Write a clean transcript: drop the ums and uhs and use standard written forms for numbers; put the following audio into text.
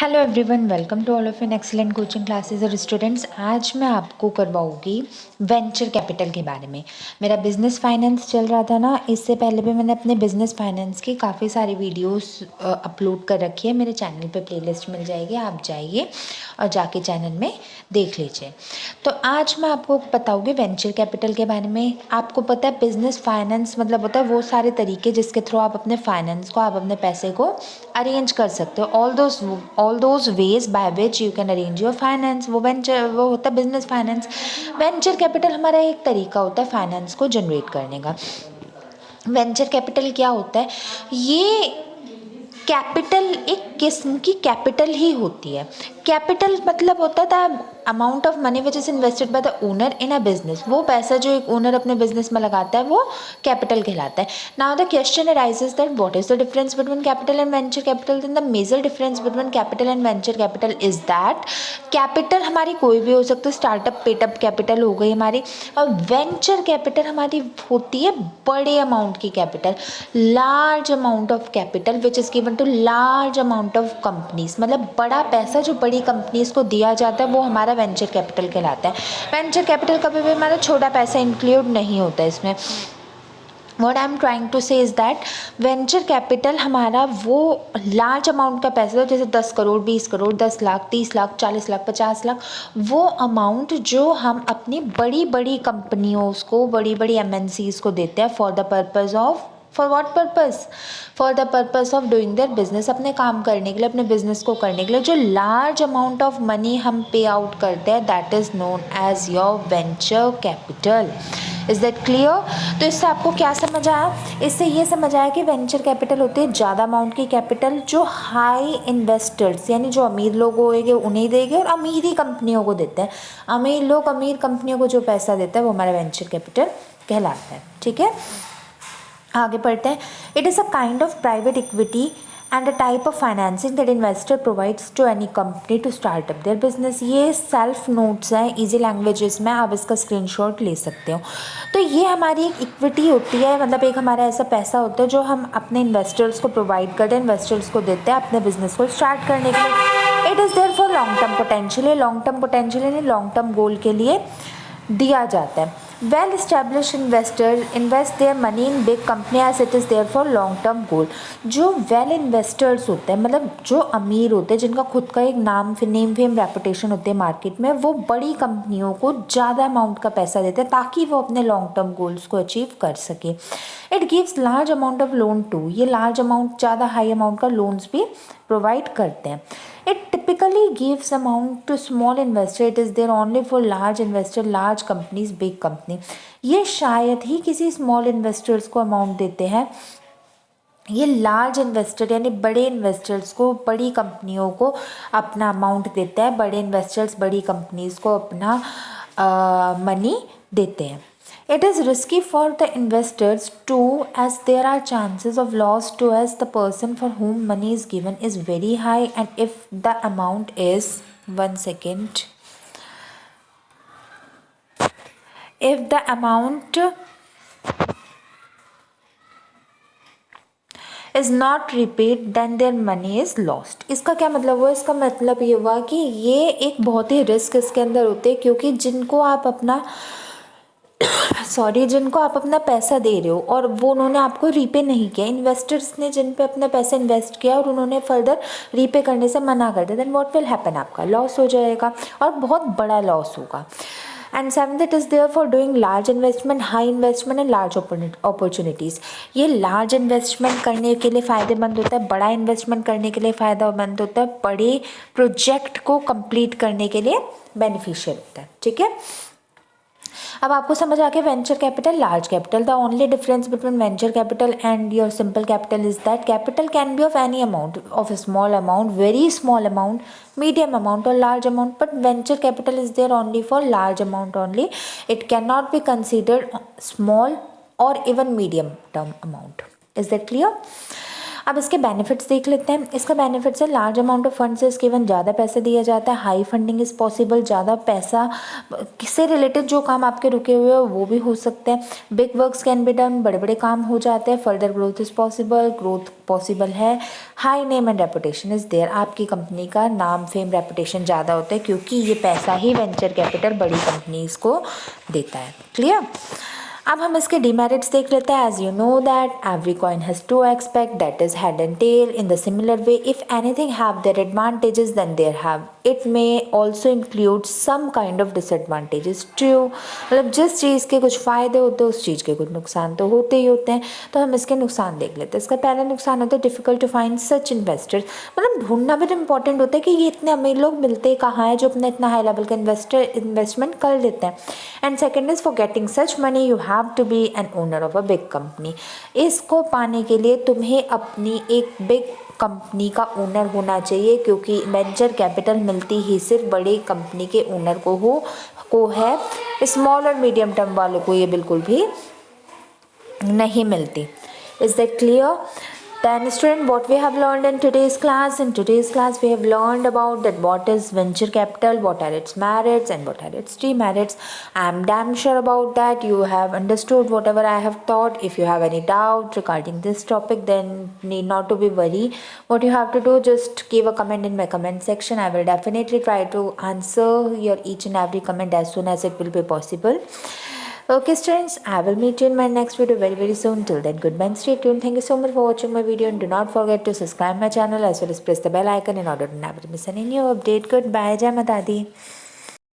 Hello everyone, welcome to all of an excellent coaching classes और students. आज मैं आपको करवाऊंगी वेंचर कैपिटल के बारे में। मेरा बिजनेस फाइनेंस चल रहा था ना, इससे पहले भी मैंने अपने बिजनेस फाइनेंस की काफ़ी सारी वीडियोस अपलोड कर रखी है। मेरे चैनल पे प्लेलिस्ट मिल जाएगी, आप जाइए और जाके चैनल में देख लीजिए। तो आज मैं आपको बताऊँगी वेंचर कैपिटल के बारे में। आपको पता है बिजनेस फाइनेंस मतलब होता है वो सारे तरीके जिसके थ्रू आप अपने फाइनेंस को, आप अपने पैसे को अरेंज कर सकते हो। All those veg by which you can arrange your finance, वो होता है बिजनेस फाइनेंस। वेंचर कैपिटल हमारा एक तरीका होता है फाइनेंस को जनरेट करने का। वेंचर कैपिटल क्या होता है? ये कैपिटल एक किस्म की कैपिटल ही होती है। कैपिटल मतलब होता था amount of money which is invested by the owner in a business. वो पैसा जो एक ओनर अपने बिजनेस में लगाता है वो कैपिटल कहलाता है। Now the question arises that what is the difference between capital and venture capital. Then the major difference between capital and venture capital is that capital हमारी कोई भी हो सकती है, स्टार्टअप पेटअप कैपिटल हो गई हमारी, और वेंचर कैपिटल हमारी होती है बड़े अमाउंट की capital, large amount of capital which is given to large amount of companies. मतलब बड़ा पैसा जो बड़ी कंपनीज को दिया जाता है वो हमारा वेंचर कैपिटल कहलाता है। वेंचर कैपिटल कभी भी हमारा छोटा पैसा इंक्लूड नहीं होता है इसमें। What I'm trying to say is that venture capital हमारा वो लार्ज अमाउंट का पैसा है, जैसे 10 करोड़, 20 करोड़, 10 लाख, 30 लाख, 40 लाख, 50 लाख, वो अमाउंट जो हम अपनी बड़ी बड़ी कंपनियों को, बड़ी बड़ी एमएनसीज को देते हैं for the purpose of, for what purpose? For the purpose of doing their business, अपने काम करने के लिए, अपने बिजनेस को करने के लिए जो लार्ज अमाउंट ऑफ मनी हम पे आउट करते हैं, that is known as your venture capital. Is that clear? तो इससे आपको क्या समझ आया? इससे ये समझ आया कि वेंचर कैपिटल होती है ज़्यादा अमाउंट की कैपिटल जो हाई इन्वेस्टर्स यानी जो अमीर लोग होंगे उन्हें देंगे और अमीर ही कंपनियों को देते हैं। अमीर लोग अमीर कंपनियों को जो पैसा देता है वो हमारा वेंचर कैपिटल कहलाता है। ठीक है, आगे पढ़ते हैं। It is a kind of private equity and a type of financing that investor provides to any company to start up their business. ये सेल्फ नोट्स हैं, इजी लैंग्वेजेस में, आप इसका स्क्रीनशॉट ले सकते हो। तो ये हमारी एक इक्विटी होती है, मतलब एक हमारा ऐसा पैसा होता है जो हम अपने इन्वेस्टर्स को प्रोवाइड करते हैं, इन्वेस्टर्स को देते हैं अपने बिजनेस को स्टार्ट करने के लिए। It is there for long term potential, long term potential यानी लॉन्ग टर्म गोल के लिए दिया जाता है। Well establish investor invest their money in big company as it is there for long term goal. जो वेल इन्वेस्टर्स होते हैं, मतलब जो अमीर होते हैं, जिनका खुद का एक नेम फेम रेपुटेशन होते हैं मार्केट में, वो बड़ी कंपनियों को ज़्यादा अमाउंट का पैसा देते हैं ताकि वो अपने लॉन्ग टर्म गोल्स को अचीव कर सके। It gives large amount of loan to, ये लार्ज अमाउंट, ज़्यादा हाई अमाउंट का लोन्स भी प्रोवाइड करते हैं। It typically gives amount to small investor. It is there only for large investor, large companies, big company. ये शायद ही किसी small investors को अमाउंट देते हैं। ये लार्ज इन्वेस्टर यानी बड़े इन्वेस्टर्स को, बड़ी कंपनियों को अपना अमाउंट देता है। बड़े इन्वेस्टर्स बड़ी कंपनीज को अपना मनी देते हैं। It is risky for the investors too, as there are chances of loss too, as the person for whom money is given is very high, and if the amount is, one second, if the amount is not repaid then their money is lost। इसका क्या मतलब हुआ? इसका मतलब ये हुआ कि ये एक बहुत ही रिस्क इसके अंदर होते हैं, क्योंकि जिनको आप अपना पैसा दे रहे हो और वो उन्होंने आपको रीपे नहीं किया, इन्वेस्टर्स ने जिन पे अपना पैसा इन्वेस्ट किया और उन्होंने फर्दर रीपे करने से मना कर दिया, देन व्हाट विल हैपन? आपका लॉस हो जाएगा और बहुत बड़ा लॉस होगा। And seventh, it is there for doing large investment, high investment and large opportunities. ये लार्ज इन्वेस्टमेंट करने के लिए फ़ायदेमंद होता है, बड़ा इन्वेस्टमेंट करने के लिए फ़ायदेमंद होता है, बड़े प्रोजेक्ट को कंप्लीट करने के लिए बेनिफिशियल होता है। ठीक है, अब आपको समझ आ गया venture capital, large capital. The only difference between venture capital and your simple capital is that capital can be of any amount, of small amount, very small amount, medium amount or large amount, but venture capital is there only for large amount only. It cannot be considered small or even medium term amount. Is that clear? अब इसके benefits देख लेते हैं। इसका benefits है large amount of funds is given, ज़्यादा पैसे दिया जाता है, हाई फंडिंग इज़ पॉसिबल, ज़्यादा पैसा किससे रिलेटेड जो काम आपके रुके हुए हो वो भी हो सकते हैं, big works can be done, बड़े बड़े काम हो जाते हैं, further growth is possible, growth possible है, high name and reputation is there, आपकी कंपनी का नाम फेम रेपुटेशन ज़्यादा होता है क्योंकि ये पैसा ही वेंचर कैपिटल बड़ी कंपनीज़ को देता है। क्लियर। अब हम इसके डीमेरिट्स देख लेते हैं। As you know that every coin has two aspect, that is head and tail. In the similar way if anything have their advantages then there have it may also include some kind of disadvantages true. मतलब जिस चीज़ के कुछ फ़ायदे होते हैं उस चीज़ के कुछ नुकसान तो होते ही होते हैं। तो हम इसके नुकसान देख लेते हैं। इसका पहला नुकसान होता है difficult to find such investors, मतलब ढूंढना भी इंपॉर्टेंट होता है कि ये इतने अमीर लोग मिलते कहाँ हैं जो अपना इतना हाई लेवल का इन्वेस्टमेंट कर लेते हैं। And second is for getting such money you have to be an owner of a big company. इसको पाने के लिए तुम्हें अपनी एक बिग कंपनी का ओनर होना चाहिए क्योंकि वेंचर कैपिटल मिलती ही सिर्फ बड़ी कंपनी के ओनर को है, स्मॉल और मीडियम टर्म वालों को ये बिल्कुल भी नहीं मिलती। Is that clear? Then student, what we have learned in today's class? In today's class we have learned about that what is venture capital, what are its merits and what are its demerits. I am damn sure about that you have understood whatever I have taught. If you have any doubt regarding this topic, then need not to be worried. What you have to do, just give a comment in my comment section. I will definitely try to answer your each and every comment as soon as it will be possible. Okay students, I will meet you in my next video very soon. Till then, goodbye and stay tuned. Thank you so much for watching my video and do not forget to subscribe my channel as well as press the bell icon in order to never miss any new update. Goodbye. Jai Mata Di.